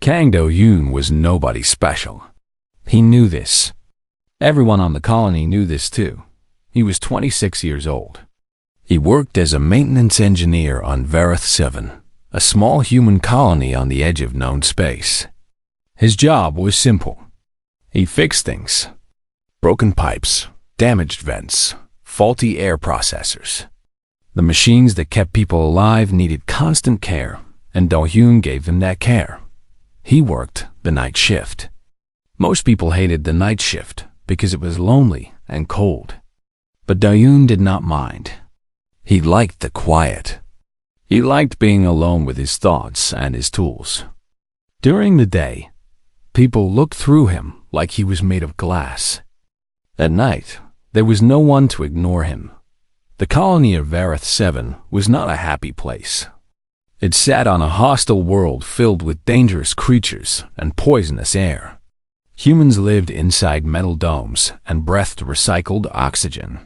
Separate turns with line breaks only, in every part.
Kang Do-yoon was nobody special. He knew this. Everyone on the colony knew this too. He was 26 years old. He worked as a maintenance engineer on Vareth 7, a small human colony on the edge of known space. His job was simple. He fixed things. Broken pipes, damaged vents, faulty air processors. The machines that kept people alive needed constant care, and Do-yoon gave them that care. He worked the night shift. Most people hated the night shift because it was lonely and cold. But Do-yoon did not mind. He liked the quiet. He liked being alone with his thoughts and his tools. During the day, people looked through him like he was made of glass. At night, there was no one to ignore him. The colony of Vareth 7 was not a happy place. It sat on a hostile world filled with dangerous creatures and poisonous air. Humans lived inside metal domes and breathed recycled oxygen.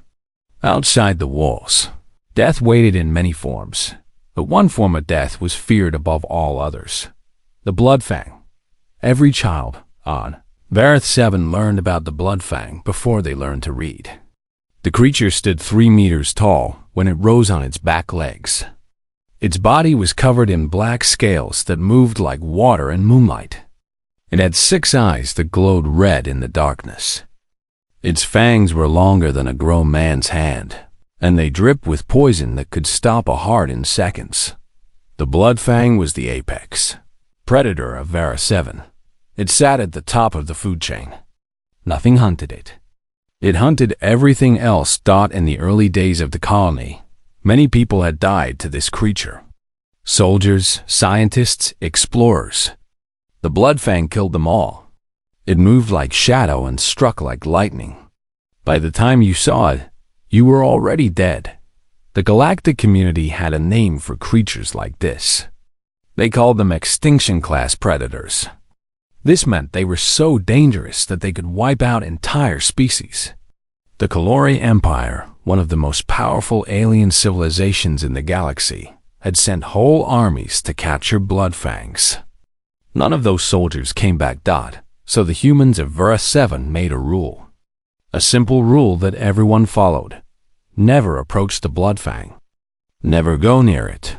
Outside the walls, death waited in many forms, but one form of death was feared above all others: the Bloodfang. Every child on Vareth 7 learned about the Bloodfang before they learned to read. The creature stood 3 meters tall when it rose on its back legs. Its body was covered in black scales that moved like water in moonlight. It had 6 eyes that glowed red in the darkness. Its fangs were longer than a grown man's hand, and they dripped with poison that could stop a heart in seconds. The Bloodfang was the apex predator of Vareth 7. It sat at the top of the food chain. Nothing hunted it. It hunted everything else. In the early days of the colony, many people had died to this creature. Soldiers, scientists, explorers. The Bloodfang killed them all. It moved like shadow and struck like lightning. By the time you saw it, you were already dead. The galactic community had a name for creatures like this. They called them extinction-class predators. This meant they were so dangerous that they could wipe out entire species. The Kalori Empire, one of the most powerful alien civilizations in the galaxy, had sent whole armies to capture Bloodfangs. None of those soldiers came back. So the humans of Vareth 7 made a rule. A simple rule that everyone followed. Never approach the Bloodfang. Never go near it.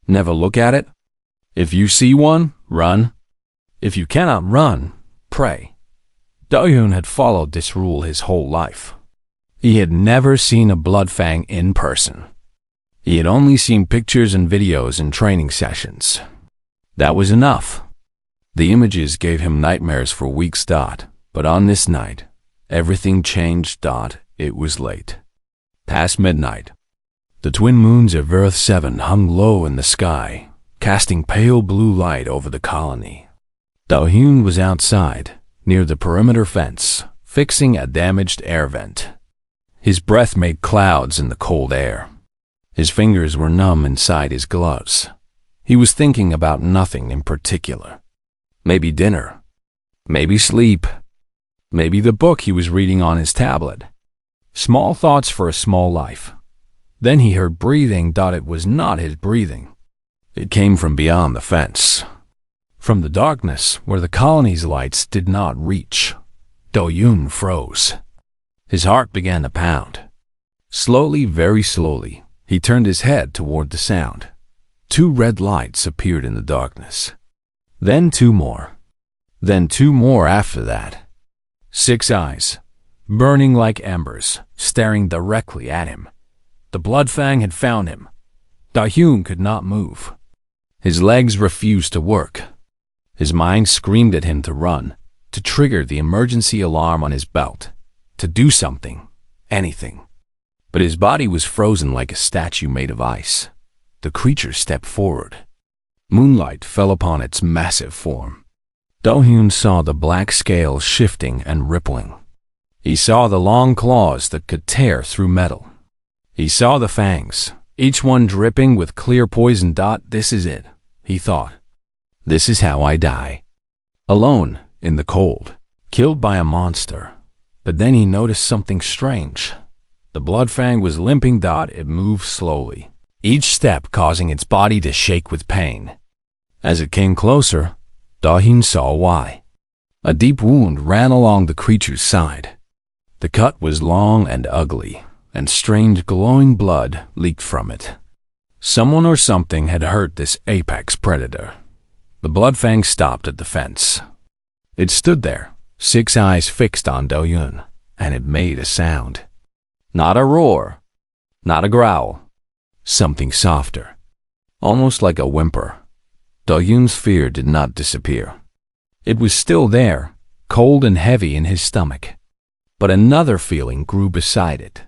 Never look at it. If you see one, run. If you cannot run, pray. Do-yoon had followed this rule his whole life. He had never seen a Bloodfang in person. He had only seen pictures and videos in training sessions. That was enough. The images gave him nightmares for weeks. But on this night, everything changed. It was late. Past midnight. The twin moons of Vareth 7 hung low in the sky, casting pale blue light over the colony. Do-yoon was outside, near the perimeter fence, fixing a damaged air vent. His breath made clouds in the cold air. His fingers were numb inside his gloves. He was thinking about nothing in particular. Maybe dinner. Maybe sleep. Maybe the book he was reading on his tablet. Small thoughts for a small life. Then he heard breathing. It was not his breathing. It came from beyond the fence. From the darkness where the colony's lights did not reach. Do-yoon froze. His heart began to pound. Slowly, very slowly, he turned his head toward the sound. 2 red lights appeared in the darkness. Then 2 more. Then 2 more after that. 6 eyes, burning like embers, staring directly at him. The Bloodfang had found him. Do-yoon could not move. His legs refused to work. His mind screamed at him to run, to trigger the emergency alarm on his belt, to do something, anything. But his body was frozen like a statue made of ice. The creature stepped forward. Moonlight fell upon its massive form. Do-yoon saw the black scales shifting and rippling. He saw the long claws that could tear through metal. He saw the fangs, each one dripping with clear poison. This is it, he thought. This is how I die. Alone, in the cold, killed by a monster. But then he noticed something strange. The Bloodfang was limping. It moved slowly, each step causing its body to shake with pain. As it came closer, Do-hyun saw why. A deep wound ran along the creature's side. The cut was long and ugly, and strange glowing blood leaked from it. Someone or something had hurt this apex predator. The Bloodfang stopped at the fence. It stood there, 6 eyes fixed on Do-hyun, and it made a sound. Not a roar, not a growl, something softer, almost like a whimper. Do-hyun's fear did not disappear. It was still there, cold and heavy in his stomach. But another feeling grew beside it.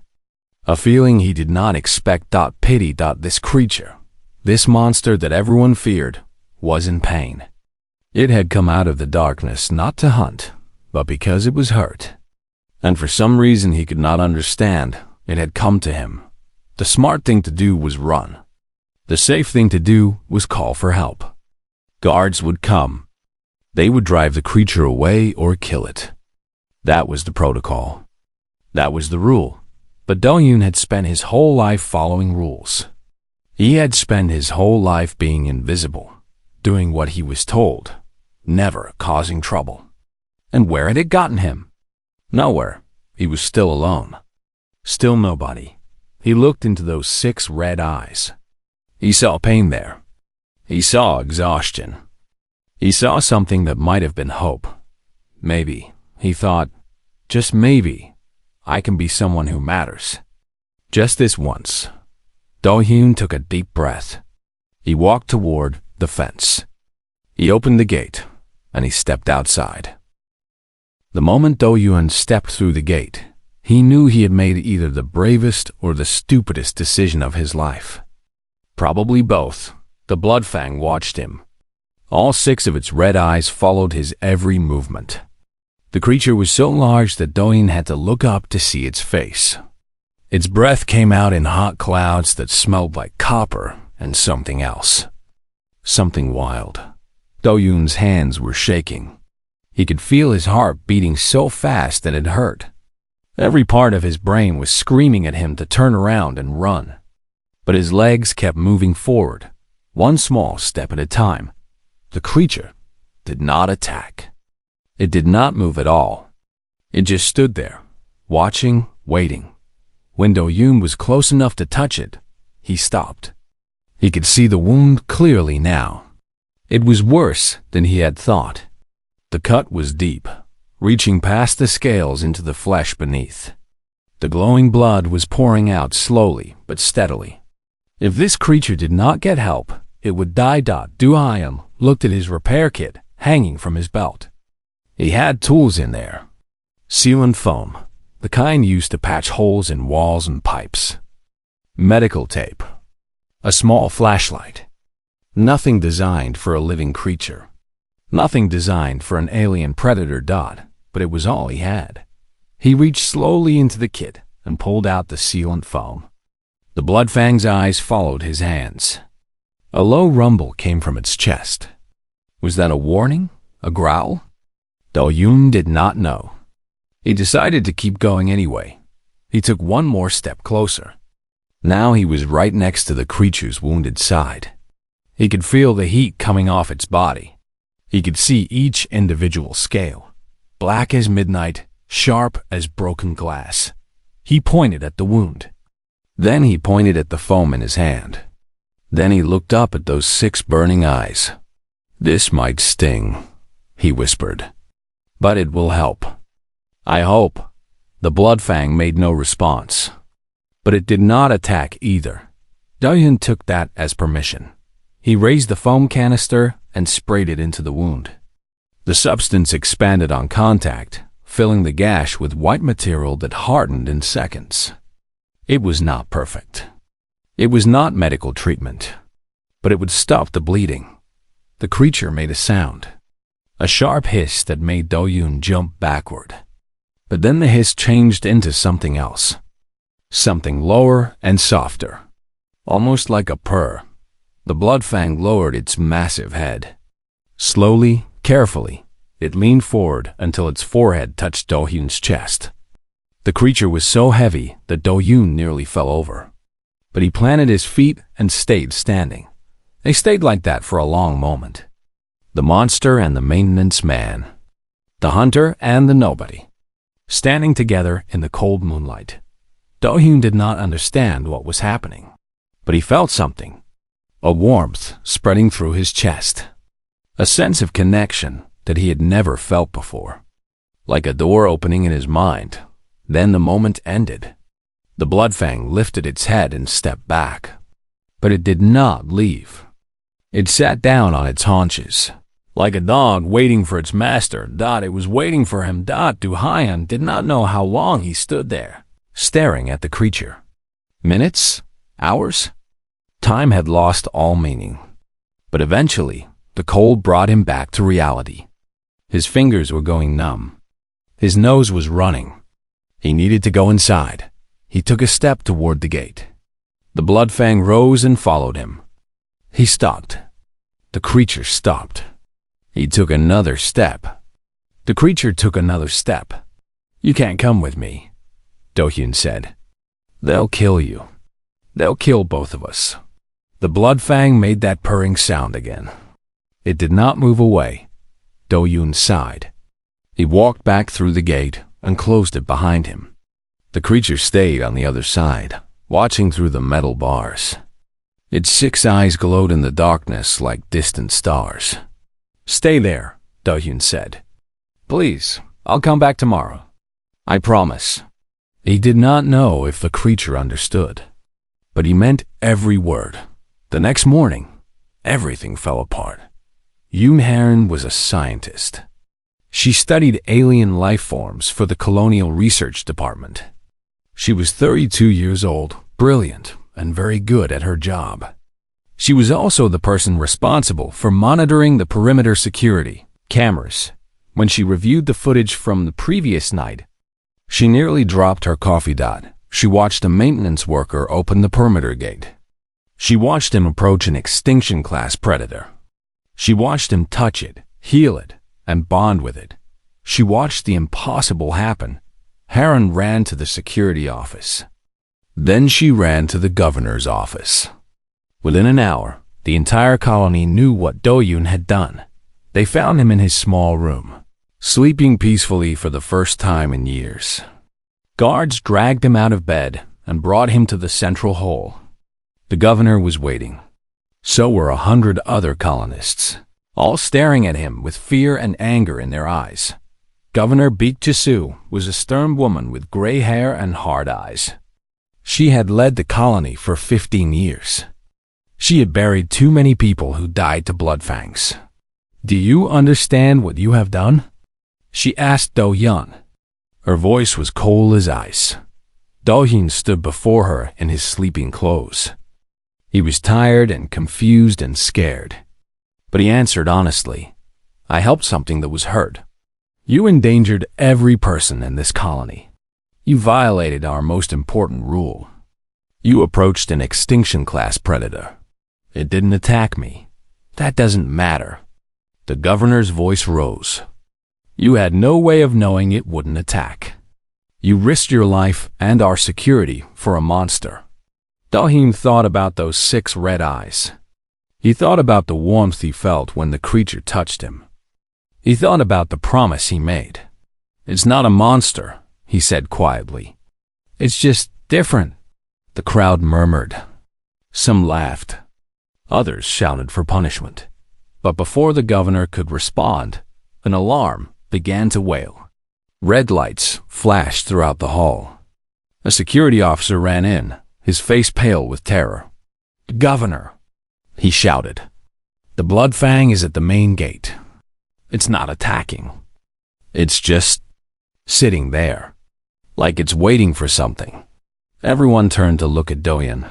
A feeling he did not expect. Pity. This creature, this monster that everyone feared, was in pain. It had come out of the darkness not to hunt, but because it was hurt. And for some reason he could not understand, it had come to him. The smart thing to do was run. The safe thing to do was call for help. Guards would come. They would drive the creature away or kill it. That was the protocol. That was the rule. But Do-hyun had spent his whole life following rules. He had spent his whole life being invisible, doing what he was told, never causing trouble. And where had it gotten him? Nowhere. He was still alone. Still nobody. He looked into those 6 red eyes. He saw pain there. He saw exhaustion. He saw something that might have been hope. Maybe, he thought, just maybe, I can be someone who matters. Just this once. Do-hyun took a deep breath. He walked toward the fence. He opened the gate, and he stepped outside. The moment Do-hyun stepped through the gate, he knew he had made either the bravest or the stupidest decision of his life. Probably both. The Bloodfang watched him. All 6 of its red eyes followed his every movement. The creature was so large that Do-hyun had to look up to see its face. Its breath came out in hot clouds that smelled like copper and something else. Something wild. Do-hyun's hands were shaking. He could feel his heart beating so fast that it hurt. Every part of his brain was screaming at him to turn around and run. But his legs kept moving forward, one small step at a time. The creature did not attack. It did not move at all. It just stood there, watching, waiting. When Do-hyun was close enough to touch it, he stopped. He could see the wound clearly now. It was worse than he had thought. The cut was deep, reaching past the scales into the flesh beneath. The glowing blood was pouring out slowly but steadily. If this creature did not get help, it would die. Do-hyun looked at his repair kit hanging from his belt. He had tools in there. Sealant foam, the kind used to patch holes in walls and pipes. Medical tape. A small flashlight. Nothing designed for a living creature. Nothing designed for an alien predator. But it was all he had. He reached slowly into the kit and pulled out the sealant foam. The Bloodfang's eyes followed his hands. A low rumble came from its chest. Was that a warning? A growl? Do-hyun did not know. He decided to keep going anyway. He took one more step closer. Now he was right next to the creature's wounded side. He could feel the heat coming off its body. He could see each individual scale, black as midnight, sharp as broken glass. He pointed at the wound. Then he pointed at the foam in his hand. Then he looked up at those 6 burning eyes. "This might sting," he whispered. "But it will help. I hope." The Bloodfang made no response. But it did not attack either. Do-hyun took that as permission. He raised the foam canister and sprayed it into the wound. The substance expanded on contact, filling the gash with white material that hardened in seconds. It was not perfect. It was not medical treatment, but it would stop the bleeding. The creature made a sound, a sharp hiss that made Do-hyun jump backward. But then the hiss changed into something else, something lower and softer, almost like a purr. The Bloodfang lowered its massive head. Slowly, carefully, it leaned forward until its forehead touched Do-hyun's chest. The creature was so heavy that Do-hyun nearly fell over. But he planted his feet and stayed standing. They stayed like that for a long moment. The monster and the maintenance man. The hunter and the nobody. Standing together in the cold moonlight. Do-hyun did not understand what was happening, but he felt something. A warmth spreading through his chest. A sense of connection that he had never felt before. Like a door opening in his mind. Then the moment ended. The Bloodfang lifted its head and stepped back. But it did not leave. It sat down on its haunches. Like a dog waiting for its master, it was waiting for him. Do-hyun did not know how long he stood there, staring at the creature. Minutes? Hours? Time had lost all meaning. But eventually, the cold brought him back to reality. His fingers were going numb. His nose was running. He needed to go inside. He took a step toward the gate. The Bloodfang rose and followed him. He stopped. The creature stopped. He took another step. The creature took another step. "You can't come with me," Do-hyun said. "They'll kill you. They'll kill both of us." The Bloodfang made that purring sound again. It did not move away. Do-hyun sighed. He walked back through the gate and closed it behind him. The creature stayed on the other side, watching through the metal bars. Its 6 eyes glowed in the darkness like distant stars. "Stay there," Do-hyun said. "Please, I'll come back tomorrow. I promise." He did not know if the creature understood, but he meant every word. The next morning, everything fell apart. Yoon was a scientist. She studied alien life forms for the Colonial Research Department. She was 32 years old, brilliant, and very good at her job. She was also the person responsible for monitoring the perimeter security cameras. When she reviewed the footage from the previous night, she nearly dropped her coffee. She watched a maintenance worker open the perimeter gate. She watched him approach an extinction-class predator. She watched him touch it, heal it, and bond with it. She watched the impossible happen. Haran ran to the security office. Then she ran to the governor's office. Within an hour, the entire colony knew what Do-hyun had done. They found him in his small room, sleeping peacefully for the first time in years. Guards dragged him out of bed and brought him to the central hall. The governor was waiting. So were 100 other colonists, all staring at him with fear and anger in their eyes. Governor Baek Ji-soo was a stern woman with gray hair and hard eyes. She had led the colony for 15 years. She had buried too many people who died to Bloodfangs. "Do you understand what you have done?" she asked Do-hyun. Her voice was cold as ice. Do-hyun stood before her in his sleeping clothes. He was tired and confused and scared. But he answered honestly, "I helped something that was hurt. You endangered every person in this colony. You violated our most important rule. You approached an extinction-class predator. It didn't attack me. That doesn't matter." The governor's voice rose. "You had no way of knowing it wouldn't attack. You risked your life and our security for a monster." Do-hyun thought about those 6 red eyes. He thought about the warmth he felt when the creature touched him. He thought about the promise he made. "It's not a monster," he said quietly. "It's just different." The crowd murmured. Some laughed. Others shouted for punishment. But before the governor could respond, an alarm began to wail. Red lights flashed throughout the hall. A security officer ran in, his face pale with terror. "Governor," he shouted. "The Bloodfang is at the main gate. It's not attacking. It's just sitting there, like it's waiting for something." Everyone turned to look at Do-hyun.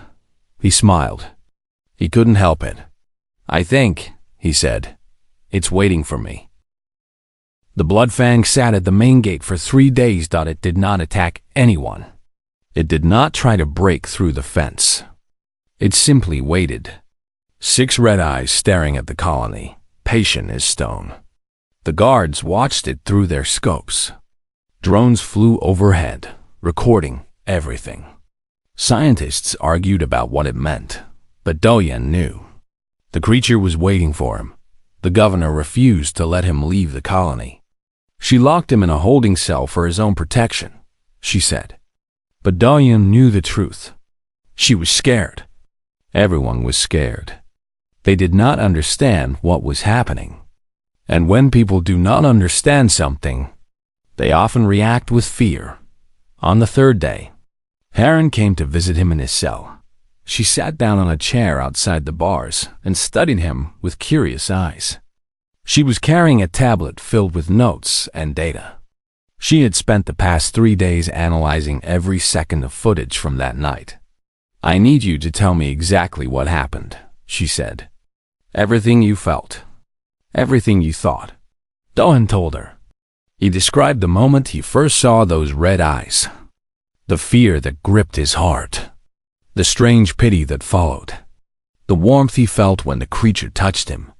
He smiled. He couldn't help it. "I think," he said, "it's waiting for me." The Bloodfang sat at the main gate for 3 days. It did not attack anyone. It did not try to break through the fence. It simply waited. 6 red eyes staring at the colony, patient as stone. The guards watched it through their scopes. Drones flew overhead, recording everything. Scientists argued about what it meant, but Do-hyun knew. The creature was waiting for him. The governor refused to let him leave the colony. She locked him in a holding cell for his own protection, she said. But Do-yoon knew the truth. She was scared. Everyone was scared. They did not understand what was happening. And when people do not understand something, they often react with fear. On the third day, Haran came to visit him in his cell. She sat down on a chair outside the bars and studied him with curious eyes. She was carrying a tablet filled with notes and data. She had spent the past 3 days analyzing every second of footage from that night. I need you to tell me exactly what happened, she said. Everything you felt. Everything you thought. Do-hyun told her. He described the moment he first saw those red eyes. The fear that gripped his heart. The strange pity that followed. The warmth he felt when the creature touched him.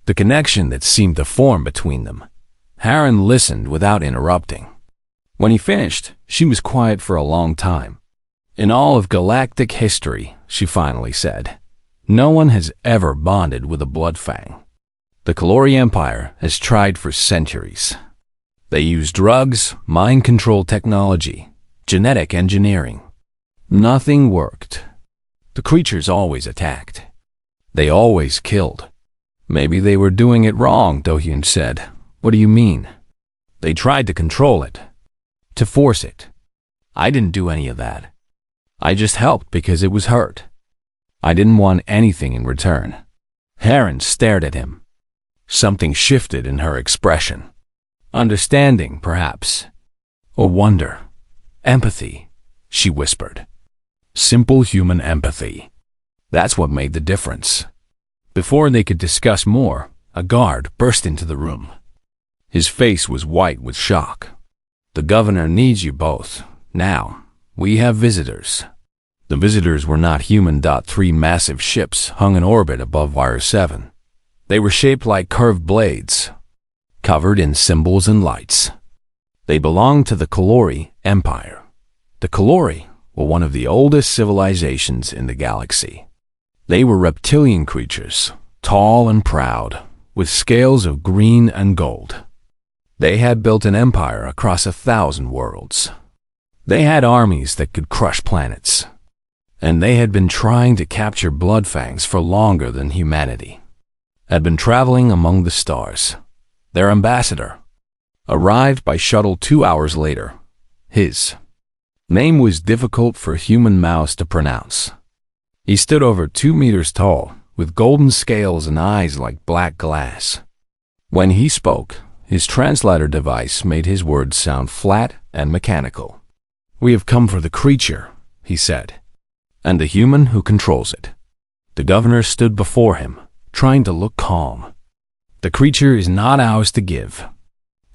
The connection that seemed to form between them. Haran listened without interrupting. When he finished, she was quiet for a long time. In all of galactic history, she finally said, no one has ever bonded with a Bloodfang. The Kalori Empire has tried for centuries. They used drugs, mind control technology, genetic engineering. Nothing worked. The creatures always attacked. They always killed. Maybe they were doing it wrong, Do-hyun said. What do you mean? They tried to control it. To force it. I didn't do any of that. I just helped because it was hurt. I didn't want anything in return. Haran stared at him. Something shifted in her expression. Understanding, perhaps. Or wonder. Empathy, she whispered. Simple human empathy. That's what made the difference. Before they could discuss more, a guard burst into the room. His face was white with shock. The governor needs you both. Now, we have visitors. The visitors were not human. 3 massive ships hung in orbit above Wire 7. They were shaped like curved blades, covered in symbols and lights. They belonged to the Kalori Empire. The Kalori were one of the oldest civilizations in the galaxy. They were reptilian creatures, tall and proud, with scales of green and gold. They had built an empire across 1,000 worlds. They had armies that could crush planets. And they had been trying to capture Bloodfangs for longer than humanity. Had been traveling among the stars. Their ambassador arrived by shuttle 2 hours later. His name was difficult for human mouths to pronounce. He stood over 2 meters tall, with golden scales and eyes like black glass. When he spoke, his translator device made his words sound flat and mechanical. We have come for the creature, he said, and the human who controls it. The governor stood before him, trying to look calm. The creature is not ours to give,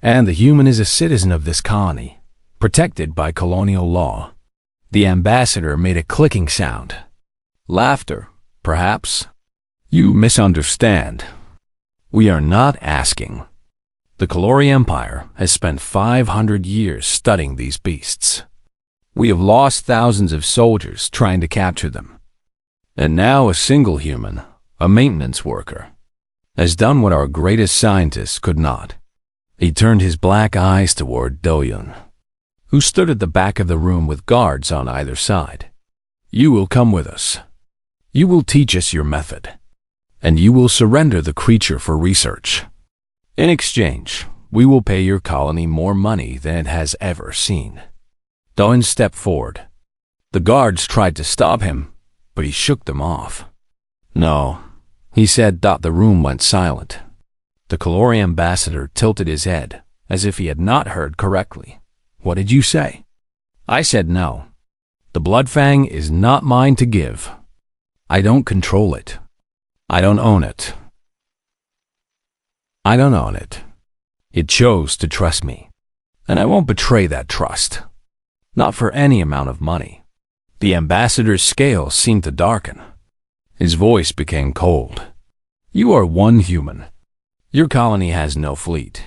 and the human is a citizen of this colony, protected by colonial law. The ambassador made a clicking sound. Laughter, perhaps. You misunderstand. We are not asking. The Kalori Empire has spent 500 years studying these beasts. We have lost thousands of soldiers trying to capture them. And now a single human, a maintenance worker, has done what our greatest scientists could not. He turned his black eyes toward Do-hyun, who stood at the back of the room with guards on either side. You will come with us. You will teach us your method, and you will surrender the creature for research. In exchange, we will pay your colony more money than it has ever seen. Do-hyun stepped forward. The guards tried to stop him, but he shook them off. No, he said. The room went silent. The Kalori ambassador tilted his head, as if he had not heard correctly. What did you say? I said no. The Bloodfang is not mine to give. I don't control it. I don't own it. I don't own it. It chose to trust me, and I won't betray that trust. Not for any amount of money. The ambassador's scales seemed to darken. His voice became cold. You are one human. Your colony has no fleet,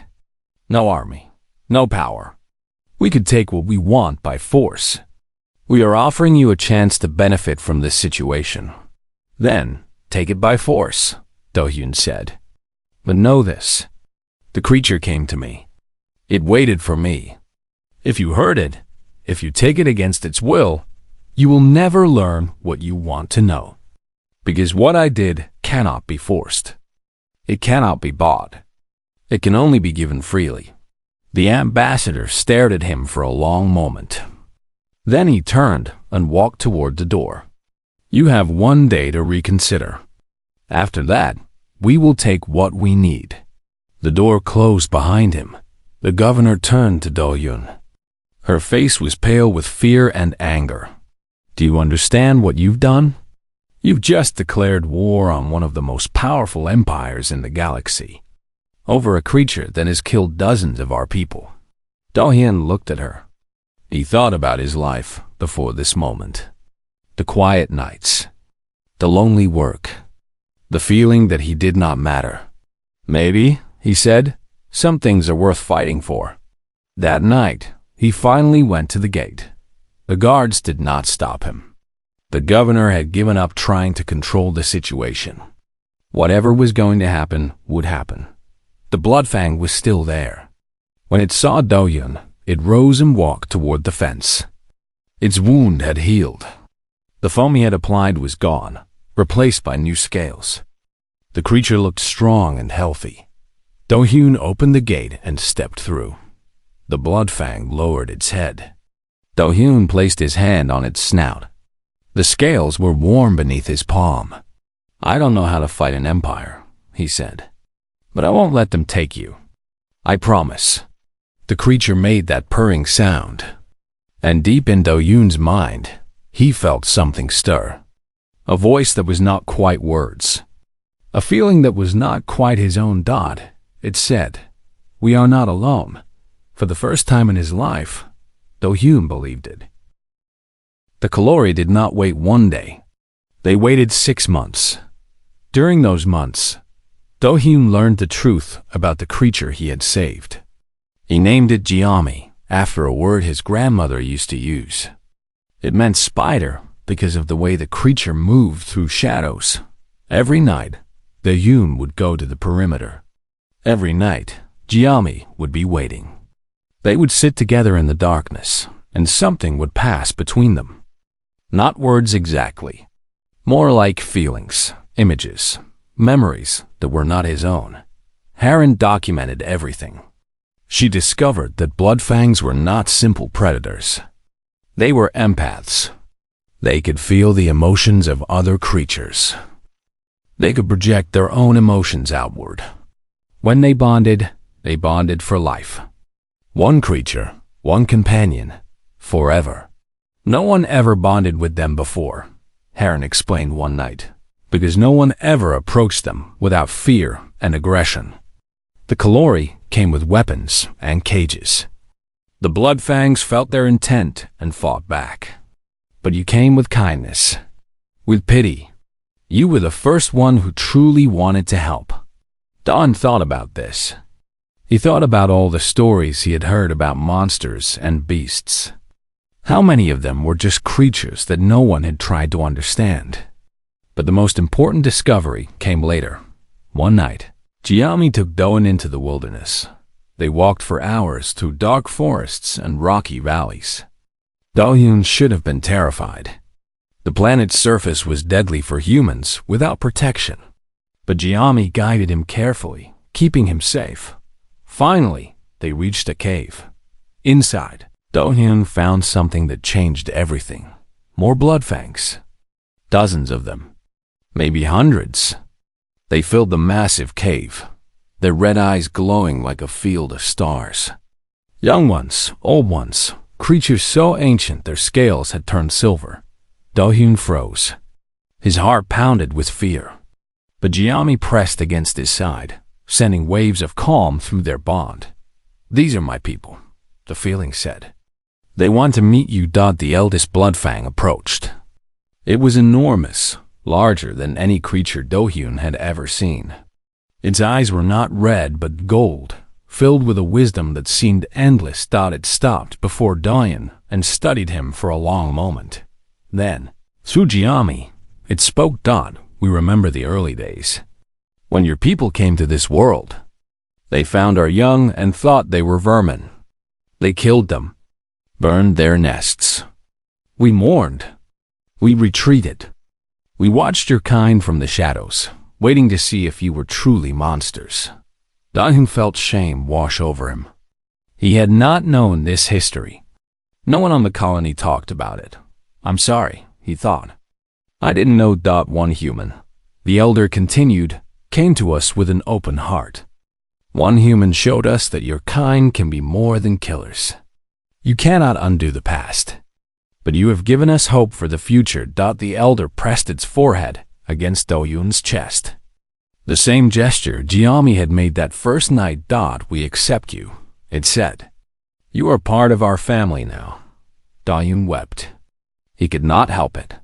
no army, no power. We could take what we want by force. We are offering you a chance to benefit from this situation. Then, take it by force, Do-hyun said. But know this. The creature came to me. It waited for me. If you hurt it, if you take it against its will, you will never learn what you want to know. Because what I did cannot be forced. It cannot be bought. It can only be given freely. The ambassador stared at him for a long moment. Then he turned and walked toward the door. You have 1 day to reconsider. After that, we will take what we need. The door closed behind him. The governor turned to Do-Hyun. Her face was pale with fear and anger. Do you understand what you've done? You've just declared war on one of the most powerful empires in the galaxy, over a creature that has killed dozens of our people. Do-Hyun looked at her. He thought about his life before this moment. The quiet nights, the lonely work, the feeling that he did not matter. Maybe, he said, some things are worth fighting for. That night, he finally went to the gate. The guards did not stop him. The governor had given up trying to control the situation. Whatever was going to happen would happen. The Bloodfang was still there. When it saw Do-Hyun, it rose and walked toward the fence. Its wound had healed. The foam he had applied was gone, replaced by new scales. The creature looked strong and healthy. Do-Hyun opened the gate and stepped through. The Bloodfang lowered its head. Do-Hyun placed his hand on its snout. The scales were warm beneath his palm. I don't know how to fight an empire, he said, but I won't let them take you. I promise. The creature made that purring sound, and deep in Do-Hyun's mind, he felt something stir. A voice that was not quite words. A feeling that was not quite his own. It said, "We are not alone." For the first time in his life, Do-Hyun believed it. The Kalori did not wait 1 day. They waited 6 months. During those months, Do-Hyun learned the truth about the creature he had saved. He named it Jiami, after a word his grandmother used to use. It meant spider because of the way the creature moved through shadows. Every night, Do-Hyun would go to the perimeter. Every night, Jiami would be waiting. They would sit together in the darkness, and something would pass between them. Not words exactly. More like feelings, images, memories that were not his own. Harren documented everything. She discovered that Bloodfangs were not simple predators. They were empaths. They could feel the emotions of other creatures. They could project their own emotions outward. When they bonded for life. One creature, one companion, forever. No one ever bonded with them before, Harren explained one night, because no one ever approached them without fear and aggression. The Kalori came with weapons and cages. The Bloodfangs felt their intent and fought back. But you came with kindness, with pity. You were the first one who truly wanted to help. Don thought about this. He thought about all the stories he had heard about monsters and beasts. How many of them were just creatures that no one had tried to understand? But the most important discovery came later. One night, Jiami took Do-Hyun into the wilderness. They walked for hours through dark forests and rocky valleys. Do-Hyun should have been terrified. The planet's surface was deadly for humans without protection. But Jiami guided him carefully, keeping him safe. Finally, they reached a cave. Inside, Do-Hyun found something that changed everything. More Bloodfangs. Dozens of them. Maybe hundreds. They filled the massive cave, their red eyes glowing like a field of stars. Young ones, old ones, creatures so ancient their scales had turned silver. Do-Hyun froze. His heart pounded with fear. But Jiami pressed against his side, sending waves of calm through their bond. These are my people, the feeling said. They want to meet you. The eldest Bloodfang approached. It was enormous, larger than any creature Do-Hyun had ever seen. Its eyes were not red but gold, filled with a wisdom that seemed endless. It stopped before Do-Hyun and studied him for a long moment. Then, through Jiami, it spoke. We remember the early days. When your people came to this world, they found our young and thought they were vermin. They killed them, burned their nests. We mourned. We retreated. We watched your kind from the shadows, waiting to see if you were truly monsters. Dahyun felt shame wash over him. He had not known this history. No one on the colony talked about it. I'm sorry, he thought. I didn't know one human, the elder continued, came to us with an open heart. One human showed us that your kind can be more than killers. You cannot undo the past, but you have given us hope for the future. The elder pressed its forehead against Do-Yoon's chest. The same gesture Jiami had made that first night. We accept you, it said. You are part of our family now. Do-Yoon wept. He could not help it.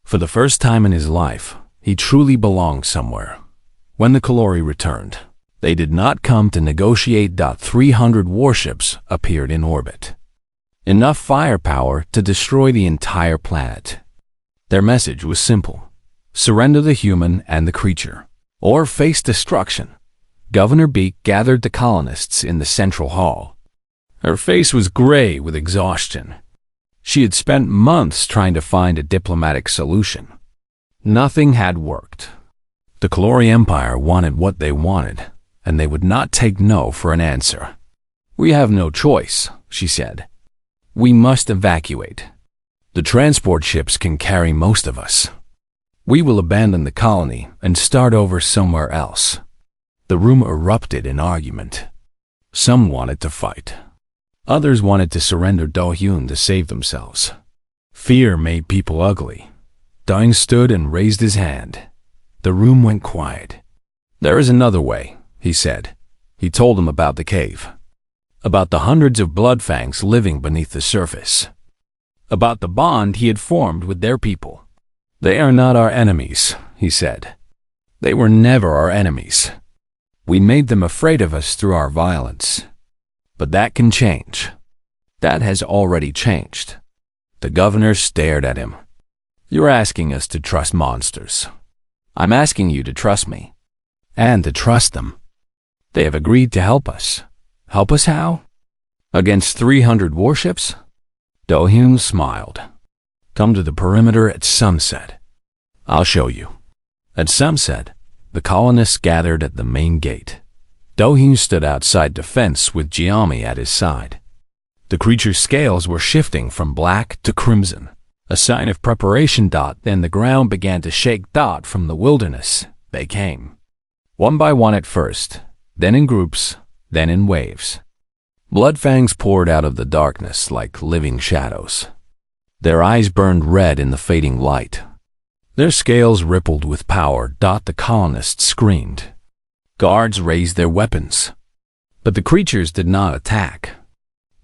For the first time in his life, he truly belonged somewhere. When the Kalori returned, they did not come to negotiate. 300 warships appeared in orbit. Enough firepower to destroy the entire planet. Their message was simple. Surrender the human and the creature, or face destruction. Governor Beak gathered the colonists in the central hall. Her face was gray with exhaustion. She had spent months trying to find a diplomatic solution. Nothing had worked. The Kalori Empire wanted what they wanted, and they would not take no for an answer. We have no choice, she said. We must evacuate. The transport ships can carry most of us. We will abandon the colony and start over somewhere else. The room erupted in argument. Some wanted to fight. Others wanted to surrender Do-Hyun to save themselves. Fear made people ugly. Do-Hyun stood and raised his hand. The room went quiet. There is another way, he said. He told them about the cave. About the hundreds of Bloodfangs living beneath the surface. About the bond he had formed with their people. They are not our enemies, he said. They were never our enemies. We made them afraid of us through our violence. But that can change. That has already changed. The governor stared at him. You're asking us to trust monsters. I'm asking you to trust me. And to trust them. They have agreed to help us. Help us how? Against 300 warships? Do-Hyun smiled. Come to the perimeter at sunset. I'll show you. At sunset, the colonists gathered at the main gate. Do-Hyun stood outside the fence with Jiami at his side. The creature's scales were shifting from black to crimson, a sign of preparation. Then the ground began to shake. From the wilderness, they came. One by one at first, then in groups, then in waves. Bloodfangs poured out of the darkness like living shadows. Their eyes burned red in the fading light. Their scales rippled with power. The colonists screamed. Guards raised their weapons. But the creatures did not attack.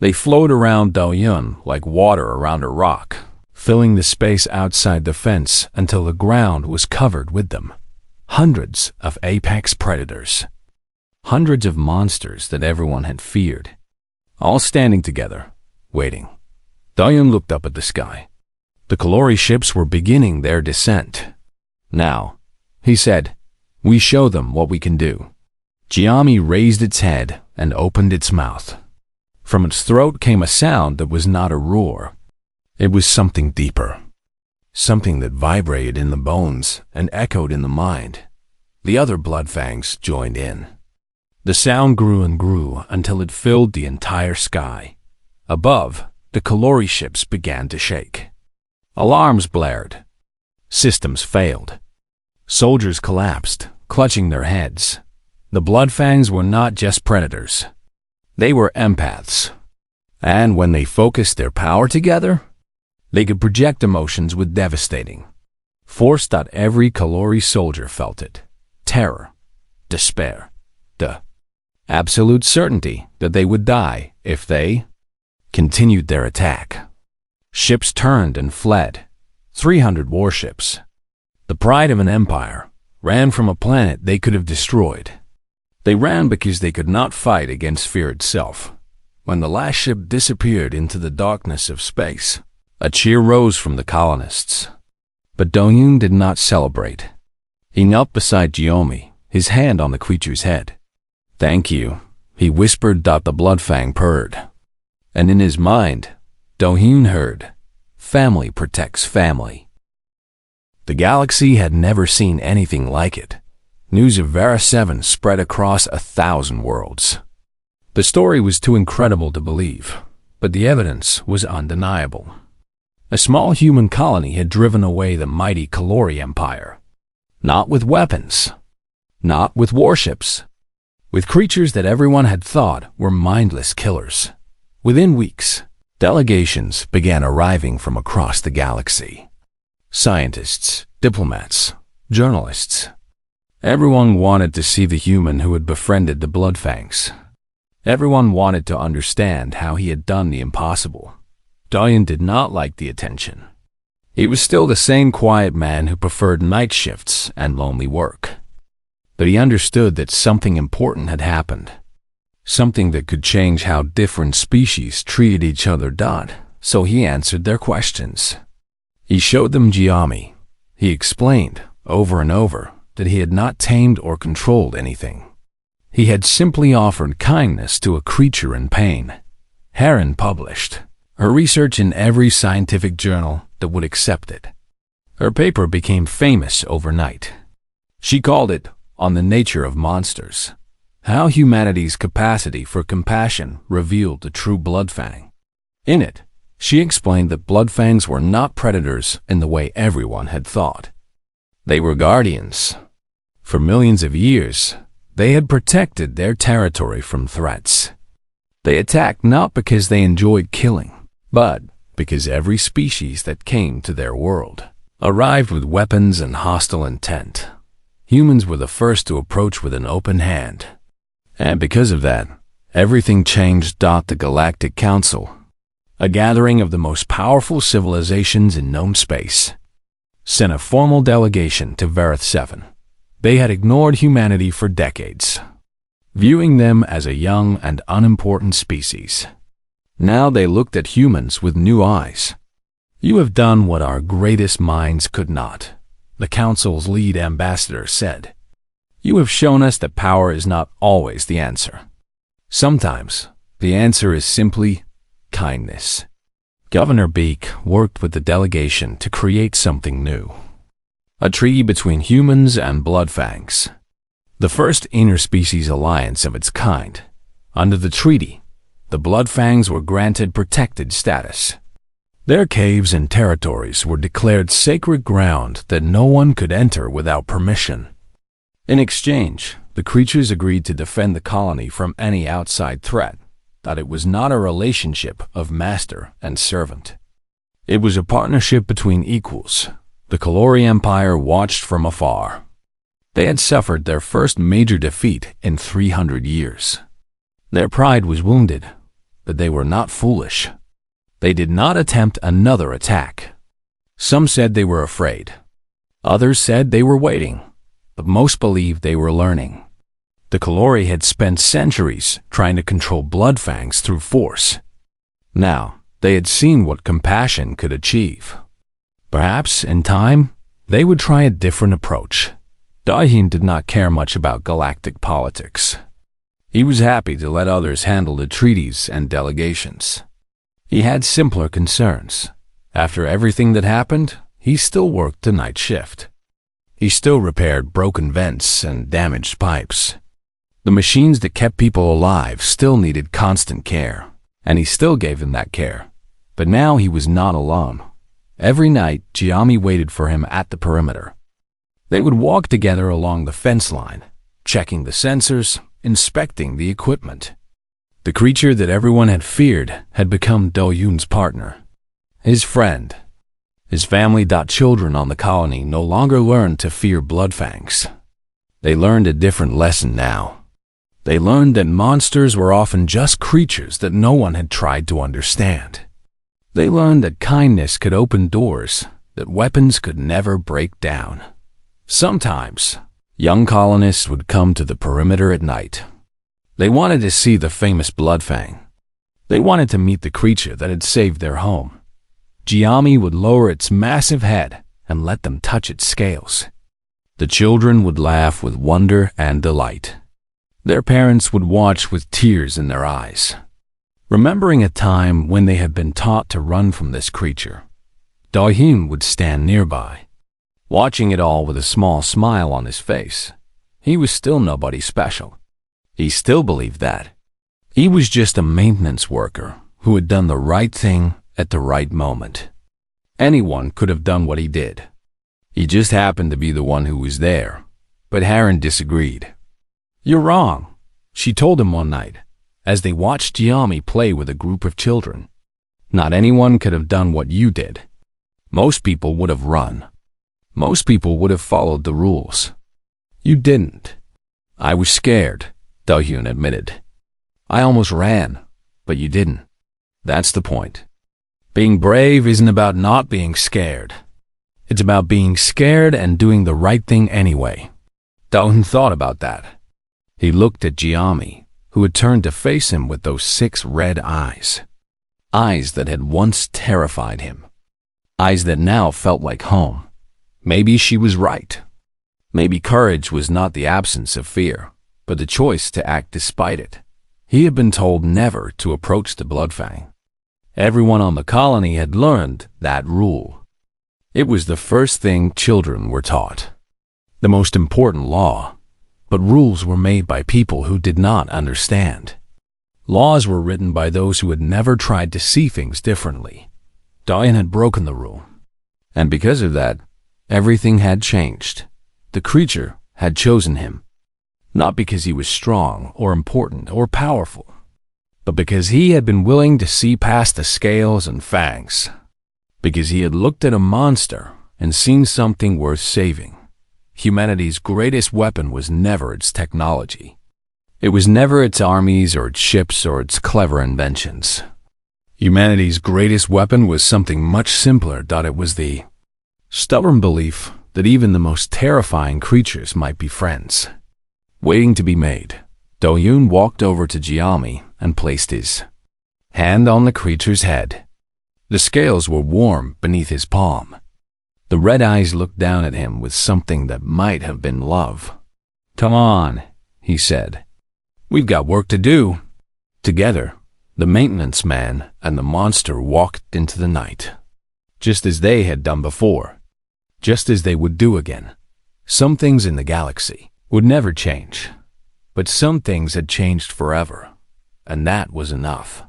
They flowed around Do-Hyun like water around a rock, filling the space outside the fence until the ground was covered with them. Hundreds of apex predators. Hundreds of monsters that everyone had feared. All standing together, waiting. Do-Hyun looked up at the sky. The Kalori ships were beginning their descent. Now, he said, we show them what we can do. Jiami raised its head and opened its mouth. From its throat came a sound that was not a roar. It was something deeper. Something that vibrated in the bones and echoed in the mind. The other Bloodfangs joined in. The sound grew and grew until it filled the entire sky. Above, the Kalori ships began to shake. Alarms blared. Systems failed. Soldiers collapsed, clutching their heads. The Bloodfangs were not just predators. They were empaths. And when they focused their power together, they could project emotions with devastating force. Every Kalori soldier felt it. Terror, despair, the absolute certainty that they would die if they continued their attack. Ships turned and fled. 300 warships. The pride of an empire ran from a planet they could have destroyed. They ran because they could not fight against fear itself. When the last ship disappeared into the darkness of space, a cheer rose from the colonists. But Do-Hyun did not celebrate. He knelt beside Jiami, his hand on the creature's head. "Thank you," he whispered. The Bloodfang purred. And in his mind, Do-hyun heard, "Family protects family." The galaxy had never seen anything like it. News of Varus 7 spread across 1,000 worlds. The story was too incredible to believe, but the evidence was undeniable. A small human colony had driven away the mighty Kalori Empire. Not with weapons, not with warships, with creatures that everyone had thought were mindless killers. Within weeks, delegations began arriving from across the galaxy. Scientists, diplomats, journalists. Everyone wanted to see the human who had befriended the Bloodfangs. Everyone wanted to understand how he had done the impossible. Do-hyun did not like the attention. He was still the same quiet man who preferred night shifts and lonely work. But he understood that something important had happened. Something that could change how different species treated each other. So he answered their questions. He showed them Giami. He explained, over and over, that he had not tamed or controlled anything. He had simply offered kindness to a creature in pain. Heron published her research in every scientific journal that would accept it. Her paper became famous overnight. She called it On the Nature of Monsters, How Humanity's Capacity for Compassion Revealed the True Bloodfang. In it, she explained that Bloodfangs were not predators in the way everyone had thought. They were guardians. For millions of years, they had protected their territory from threats. They attacked not because they enjoyed killing, but because every species that came to their world arrived with weapons and hostile intent. Humans were the first to approach with an open hand. And because of that, everything changed. The Galactic Council, a gathering of the most powerful civilizations in known space, sent a formal delegation to Varus 7. They had ignored humanity for decades, viewing them as a young and unimportant species. Now they looked at humans with new eyes. "You have done what our greatest minds could not," the Council's lead ambassador said. "You have shown us that power is not always the answer. Sometimes the answer is simply kindness." Governor Beek worked with the delegation to create something new. A treaty between humans and Bloodfangs. The first interspecies alliance of its kind. Under the treaty, the Bloodfangs were granted protected status. Their caves and territories were declared sacred ground that no one could enter without permission. In exchange, the creatures agreed to defend the colony from any outside threat. That it was not a relationship of master and servant. It was a partnership between equals. The Kalori Empire watched from afar. They had suffered their first major defeat in 300 years. Their pride was wounded, but they were not foolish. They did not attempt another attack. Some said they were afraid. Others said they were waiting, but most believed they were learning. The Kalori had spent centuries trying to control Bloodfangs through force. Now, they had seen what compassion could achieve. Perhaps, in time, they would try a different approach. Do-hyun did not care much about galactic politics. He was happy to let others handle the treaties and delegations. He had simpler concerns. After everything that happened, he still worked the night shift. He still repaired broken vents and damaged pipes. The machines that kept people alive still needed constant care, and he still gave them that care. But now he was not alone. Every night, Giami waited for him at the perimeter. They would walk together along the fence line, checking the sensors, inspecting the equipment. The creature that everyone had feared had become Do-hyun's partner, his friend. His family. Children on the colony no longer learned to fear Bloodfangs. They learned a different lesson now. They learned that monsters were often just creatures that no one had tried to understand. They learned that kindness could open doors that weapons could never break down. Sometimes, young colonists would come to the perimeter at night. They wanted to see the famous Bloodfang. They wanted to meet the creature that had saved their home. Giami would lower its massive head and let them touch its scales. The children would laugh with wonder and delight. Their parents would watch with tears in their eyes, remembering a time when they had been taught to run from this creature. Do-hyun would stand nearby, watching it all with a small smile on his face. He was still nobody special. He still believed that. He was just a maintenance worker who had done the right thing at the right moment. Anyone could have done what he did. He just happened to be the one who was there. But Haran disagreed. "You're wrong," she told him one night, as they watched Giami play with a group of children. "Not anyone could have done what you did. Most people would have run. Most people would have followed the rules. You didn't." "I was scared," Do-hyun admitted. "I almost ran, but you didn't. That's the point. Being brave isn't about not being scared. It's about being scared and doing the right thing anyway." Do-hyun thought about that. He looked at Giami, who had turned to face him with those 6 red eyes. Eyes that had once terrified him. Eyes that now felt like home. Maybe she was right. Maybe courage was not the absence of fear, but the choice to act despite it. He had been told never to approach the Bloodfang. Everyone on the colony had learned that rule. It was the first thing children were taught. The most important law. But rules were made by people who did not understand. Laws were written by those who had never tried to see things differently. Do-hyun had broken the rule. And because of that, everything had changed. The creature had chosen him. Not because he was strong or important or powerful, but because he had been willing to see past the scales and fangs. Because he had looked at a monster and seen something worth saving. Humanity's greatest weapon was never its technology. It was never its armies or its ships or its clever inventions. Humanity's greatest weapon was something much simpler. It was the stubborn belief that even the most terrifying creatures might be friends. Waiting to be made, Do-hyun walked over to Giami and placed his hand on the creature's head. The scales were warm beneath his palm. The red eyes looked down at him with something that might have been love. "Come on," he said. "We've got work to do." Together, the maintenance man and the monster walked into the night. Just as they had done before. Just as they would do again. Some things in the galaxy would never change. But some things had changed forever. And that was enough.